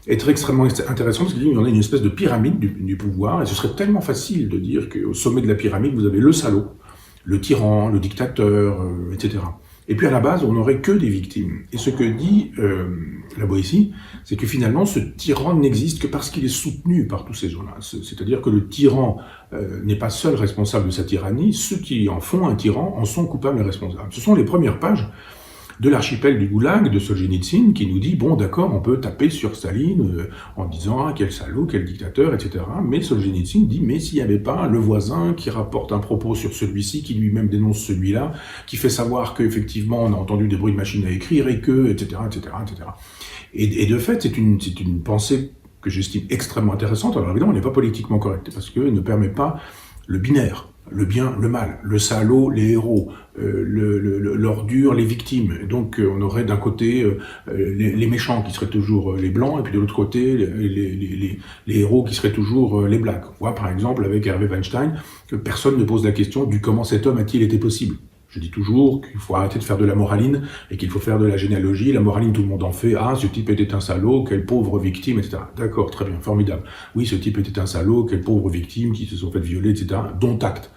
être extrêmement intéressant parce qu'il y en a une espèce de pyramide du pouvoir, et ce serait tellement facile de dire qu'au sommet de la pyramide, vous avez le salaud, le tyran, le dictateur, etc. Et puis à la base, on n'aurait que des victimes. Et ce que dit la Boétie, c'est que finalement, ce tyran n'existe que parce qu'il est soutenu par tous ces gens-là. C'est-à-dire que le tyran n'est pas seul responsable de sa tyrannie, ceux qui en font un tyran en sont coupables et responsables. Ce sont les premières pages de l'archipel du Goulag de Solzhenitsyn qui nous dit, bon d'accord, on peut taper sur Staline en disant ah, quel salaud, quel dictateur, etc. Mais Solzhenitsyn dit, mais s'il n'y avait pas le voisin qui rapporte un propos sur celui-ci, qui lui-même dénonce celui-là, qui fait savoir qu'effectivement on a entendu des bruits de machines à écrire et que, etc., etc., etc. Et de fait, c'est une pensée que j'estime extrêmement intéressante. Alors évidemment, elle n'est pas politiquement correcte, parce qu'elle ne permet pas le binaire, le bien, le mal, le salaud, les héros, l'ordure, les victimes. Donc on aurait d'un côté les méchants qui seraient toujours les blancs, et puis de l'autre côté les héros qui seraient toujours les blacks. On voit par exemple avec Hervé Weinstein que personne ne pose la question du comment cet homme a-t-il été possible. Je dis toujours qu'il faut arrêter de faire de la moraline et qu'il faut faire de la généalogie. La moraline, tout le monde en fait. Ah, ce type était un salaud, quelle pauvre victime, etc. D'accord, très bien, formidable. Oui, ce type était un salaud, quelle pauvre victime qui se sont fait violer, etc. Dont acte.